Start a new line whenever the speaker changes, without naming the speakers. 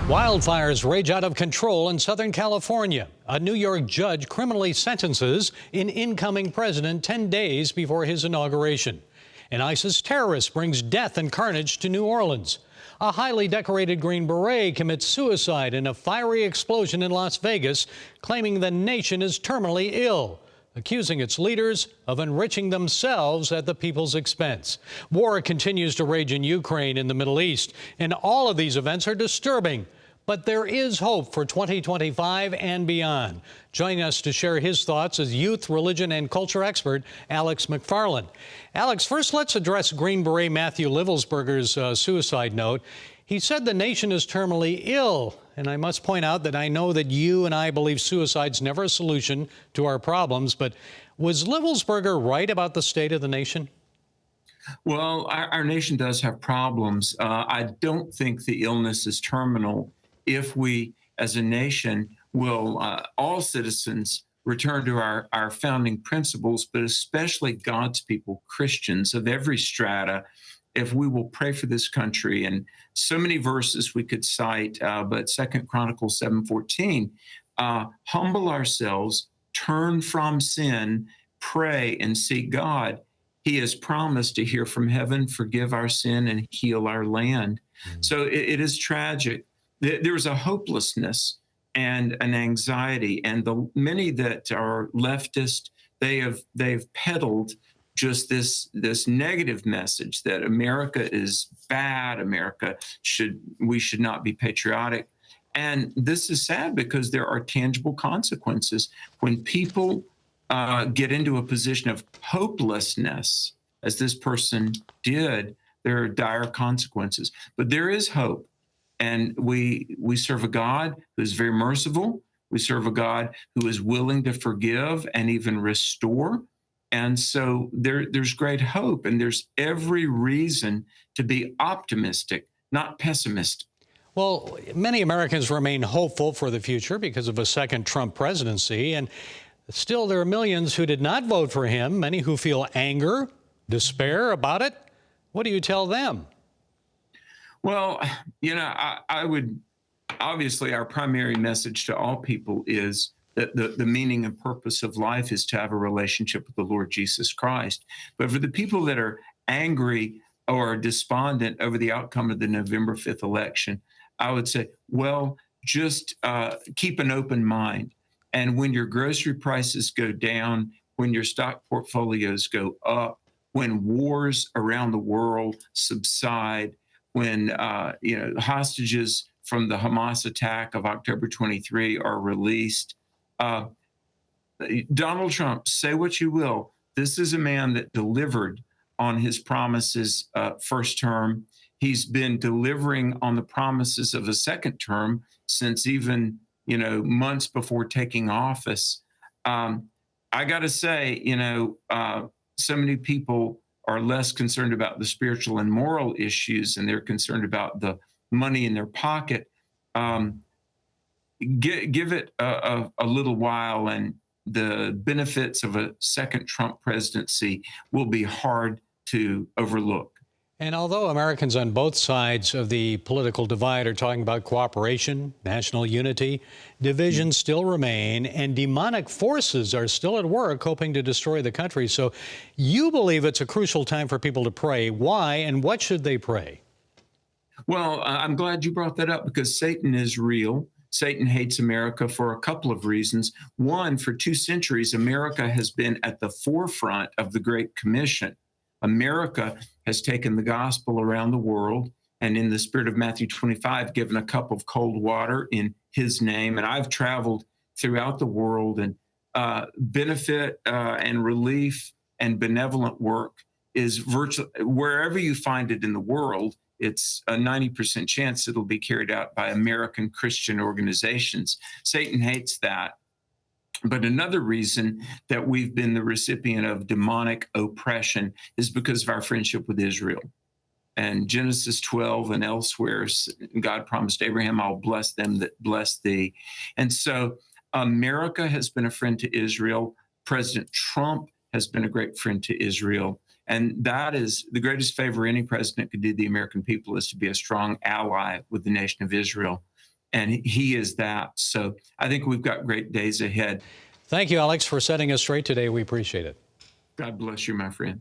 Wildfires rage out of control in Southern California. A New York judge criminally sentences an incoming president 10 days before his inauguration. An ISIS terrorist brings death and carnage to New Orleans. A highly decorated Green Beret commits suicide in a fiery explosion in Las Vegas, claiming the nation is terminally ill, accusing its leaders of enriching themselves at the people's expense. War continues to rage in Ukraine and the Middle East, and all of these events are disturbing. But there is hope for 2025 and beyond. Joining us to share his thoughts is youth, religion, and culture expert Alex McFarland. Alex, first let's address Green Beret Matthew Livelsberger's suicide note. He said the nation is terminally ill, and I must point out that I know that you and I believe suicide's never a solution to our problems, but was Livelsberger right about the state of the nation?
Well, our nation does have problems. I don't think the illness is terminal if we, as a nation, will, all citizens, return to our founding principles, but especially God's people, Christians of every strata, if we will pray for this country. And so many verses we could cite, but 2 Chronicles 7:14, humble ourselves, turn from sin, pray and seek God. He has promised to hear from heaven, forgive our sin, and heal our land. So it is tragic. There's a hopelessness and an anxiety, and the many that are leftist, they've peddled just this negative message that America is bad, we should not be patriotic. And this is sad because there are tangible consequences. When people get into a position of hopelessness, as this person did, there are dire consequences. But there is hope. And we serve a God who is very merciful. We serve a God who is willing to forgive and even restore. And so there's great hope, and there's every reason to be optimistic, not pessimistic.
Well, many Americans remain hopeful for the future because of a second Trump presidency, and still there are millions who did not vote for him, many who feel anger, despair about it. What do you tell them?
Well, I would, obviously, our primary message to all people is that the meaning and purpose of life is to have a relationship with the Lord Jesus Christ. But for the people that are angry or despondent over the outcome of the November 5th election, I would say, well, just keep an open mind. And when your grocery prices go down, when your stock portfolios go up, when wars around the world subside, when hostages from the Hamas attack of October 23 are released. Donald Trump, say what you will, this is a man that delivered on his promises first term. He's been delivering on the promises of a second term since even months before taking office. I got to say, so many people are less concerned about the spiritual and moral issues, and they're concerned about the money in their pocket. Give it a little while, and the benefits of a second Trump presidency will be hard to overlook.
And although Americans on both sides of the political divide are talking about cooperation, national unity, divisions still remain, and demonic forces are still at work hoping to destroy the country. So you believe it's a crucial time for people to pray. Why and what should they pray?
Well, I'm glad you brought that up because Satan is real. Satan hates America for a couple of reasons. One, for 2 centuries, America has been at the forefront of the Great Commission. America has taken the gospel around the world, and in the spirit of Matthew 25, given a cup of cold water in his name. And I've traveled throughout the world, and benefit and relief and benevolent work is virtually wherever you find it in the world. It's a 90% chance it'll be carried out by American Christian organizations. Satan hates that. But another reason that we've been the recipient of demonic oppression is because of our friendship with Israel. And Genesis 12 and elsewhere, God promised Abraham, I'll bless them that bless thee. And so America has been a friend to Israel. President Trump has been a great friend to Israel. And that is the greatest favor any president could do the American people, is to be a strong ally with the nation of Israel. and he is that. So I think we've got great days ahead.
Thank you, Alex, for setting us straight today. We appreciate it.
God bless you, my friend.